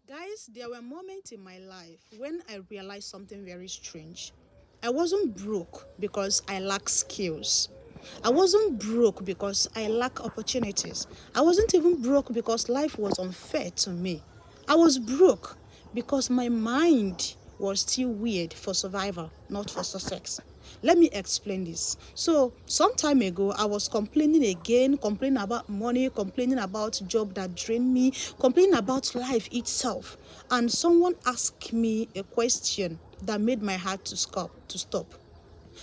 Guys, there were moments in my life when I realized something very strange. I wasn't broke because I lack skills. I wasn't broke because I lack opportunities. I wasn't even broke because life was unfair to me. I was broke because my mind was still weird for survival, not for success. Let me explain this. So, some time ago, I was complaining again, complaining about money, complaining about job that drained me, complaining about life itself. And someone asked me a question that made my heart to stop.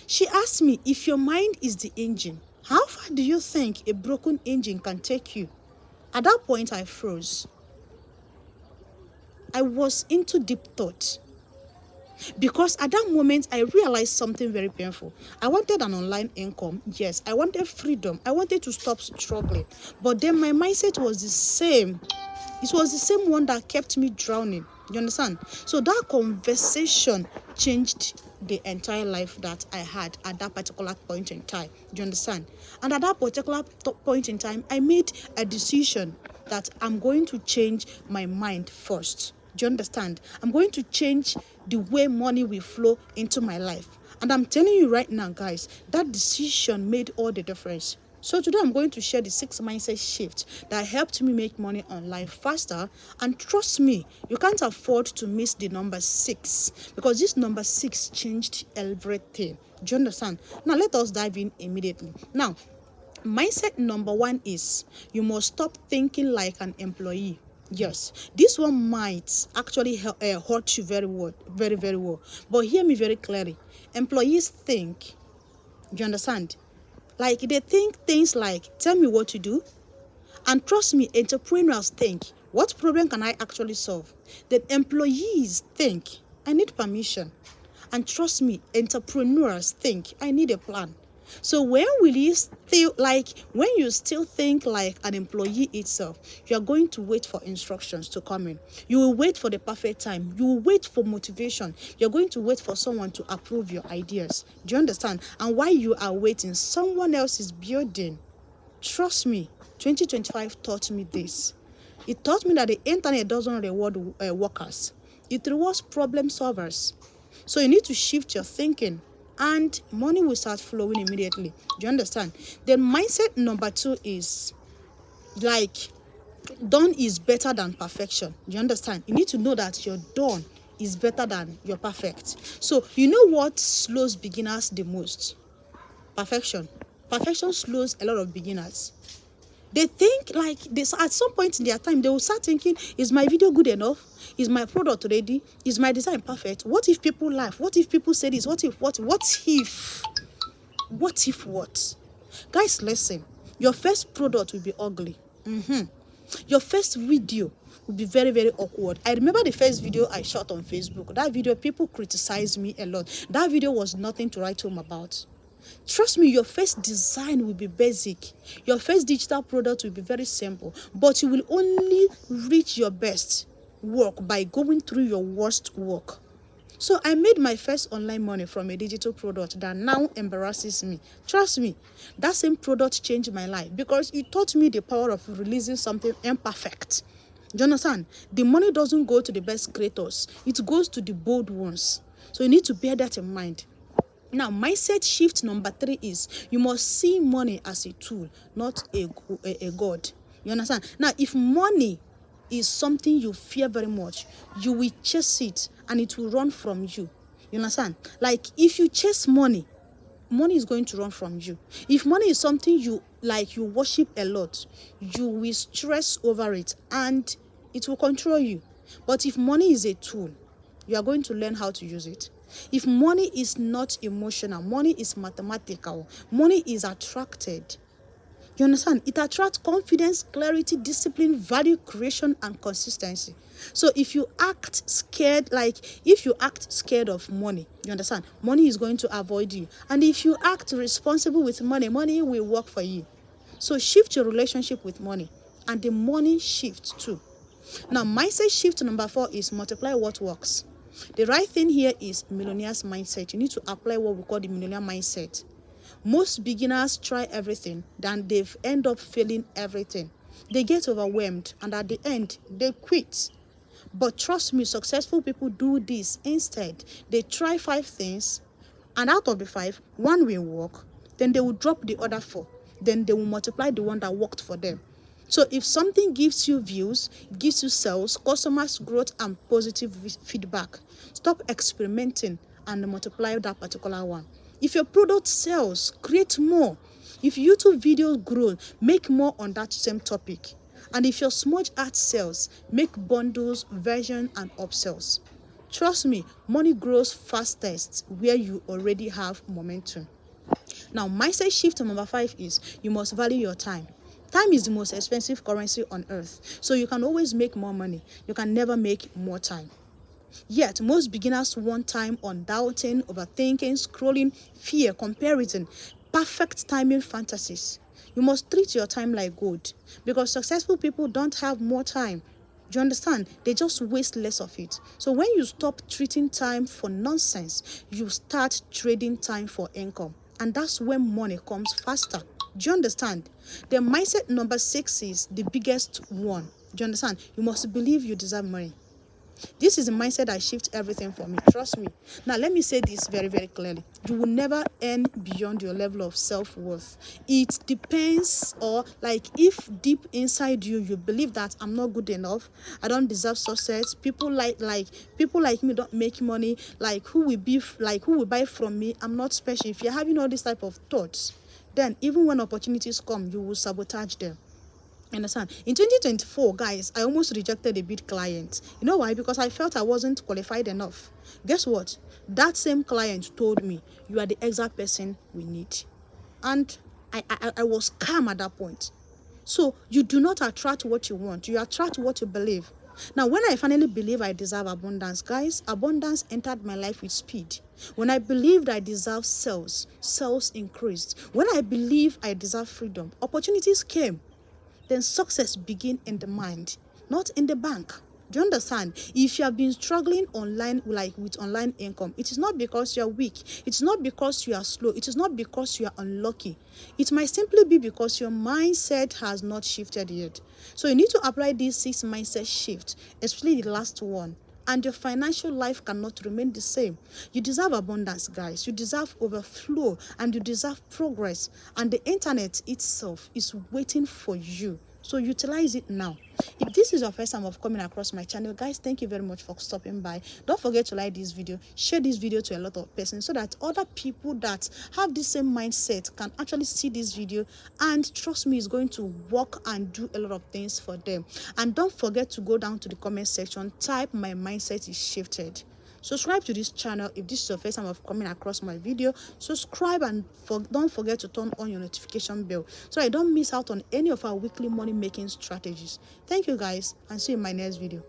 She asked me, if your mind is the engine, how far do you think a broken engine can take you? At that point, I froze. I was into deep thought. Because at that moment, I realized something very painful. I wanted an online income. Yes, I wanted freedom. I wanted to stop struggling. But then my mindset was the same. It was the same one that kept me drowning. You understand? So that conversation changed the entire life that I had at that particular point in time. Do you understand? And at that particular point in time, I made a decision that I'm going to change my mind first. Do you understand? I'm going to change the way money will flow into my life. And I'm telling you right now, guys, that decision made all the difference. So today I'm going to share the 6 mindset shift that helped me make money online faster. And trust me, you can't afford to miss the number 6 because this number 6 changed everything. Do you understand? Now let us dive in immediately. Now, mindset number 1 is you must stop thinking like an employee. Yes, this one might actually hurt you very well, very well. But hear me very clearly. Employees think, do you understand? Like they think things like, tell me what to do. And trust me, entrepreneurs think, what problem can I actually solve? Then employees think, I need permission. And trust me, entrepreneurs think, I need a plan. So when will you when you still think like an employee itself, you are going to wait for instructions to come in. You will wait for the perfect time. You will wait for motivation. You're going to wait for someone to approve your ideas. Do you understand? And while you are waiting, someone else is building. Trust me, 2025 taught me this. It taught me that the internet doesn't reward workers. It rewards problem solvers. So you need to shift your thinking and money will start flowing immediately. Do you understand? Then mindset number 2 is like done is better than perfection. Do you understand? You need to know that your done is better than your perfect. So you know what slows beginners the most? Perfection. Perfection slows a lot of beginners. They think like this at some point in their time, they will start thinking, is my video good enough? Is my product ready? Is my design perfect? What if people laugh? What if people say this? What if? What? Guys, listen. Your first product will be ugly. Your first video will be very awkward. I remember the first video I shot on Facebook. That video, people criticized me a lot. That video was nothing to write home about. Trust me, your first design will be basic. Your first digital product will be very simple. But you will only reach your best work by going through your worst work. So I made my first online money from a digital product that now embarrasses me. Trust me, that same product changed my life because it taught me the power of releasing something imperfect. Do you understand? The money doesn't go to the best creators. It goes to the bold ones. So you need to bear that in mind. Now, mindset shift number 3 is you must see money as a tool, not a god. You understand? Now, if money is something you fear very much, you will chase it and it will run from you. You understand? Like if you chase money, money is going to run from you. If money is something you worship a lot, you will stress over it and it will control you. But if money is a tool, you are going to learn how to use it. If money is not emotional, money is mathematical, money is attracted. You understand? It attracts confidence, clarity, discipline, value creation, and consistency. So if you act scared, of money, you understand? Money is going to avoid you. And if you act responsible with money, money will work for you. So shift your relationship with money, and the money shifts too. Now, mindset shift number 4 is multiply what works. The right thing here is millionaire's mindset. You need to apply what we call the millionaire mindset. Most beginners try everything, then they end up failing everything. They get overwhelmed, and at the end, they quit. But trust me, successful people do this instead. They try 5 things, and out of the 5, 1 will work. Then they will drop the other 4. Then they will multiply the one that worked for them. So if something gives you views, gives you sales, customers, growth, and positive feedback, stop experimenting and multiply that particular one. If your product sells, create more. If YouTube videos grow, make more on that same topic. And if your smudge art sells, make bundles, version, and upsells. Trust me, money grows fastest where you already have momentum. Now, mindset shift number 5 is you must value your time. Time is the most expensive currency on earth. So you can always make more money. You can never make more time. Yet, most beginners want time on doubting, overthinking, scrolling, fear, comparison, perfect timing fantasies. You must treat your time like gold, because successful people don't have more time. Do you understand? They just waste less of it. So when you stop treating time for nonsense, you start trading time for income. And that's when money comes faster. Do you understand? The mindset number 6 is the biggest one. Do you understand? You must believe you deserve money. This is the mindset that shifts everything for me. Trust me. Now, let me say this very, very clearly. You will never earn beyond your level of self-worth. It depends, or like if deep inside you, you believe that I'm not good enough, I don't deserve success, people like me don't make money, who will buy from me, I'm not special. If you're having all these type of thoughts, then even when opportunities come, you will sabotage them. Understand? In 2024, guys, I almost rejected a big client. You know why? Because I felt I wasn't qualified enough. Guess what? That same client told me, you are the exact person we need. And I was calm at that point. So you do not attract what you want. You attract what you believe. Now, when I finally believe I deserve abundance, guys, abundance entered my life with speed. When I believed I deserve sales increased. When I believed I deserve freedom, opportunities came. Then success begin in the mind, not in the bank. Do you understand? If you have been struggling online, with online income, it is not because you are weak. It's not because you are slow. It is not because you are unlucky. It might simply be because your mindset has not shifted yet. So you need to apply these 6 mindset shifts, especially the last one. And your financial life cannot remain the same. You deserve abundance, guys. You deserve overflow, and you deserve progress. And the internet itself is waiting for you. So utilize it now. If this is your first time of coming across my channel, guys, thank you very much for stopping by. Don't forget to like this video, share this video to a lot of persons, so that other people that have the same mindset can actually see this video, and trust me, it's going to work and do a lot of things for them. And don't forget to go down to the comment section, type my mindset is shifted. Subscribe to this channel if this is your first time of coming across my video. Subscribe, and don't forget to turn on your notification bell so I don't miss out on any of our weekly money making strategies. Thank you, guys, and see you in my next video.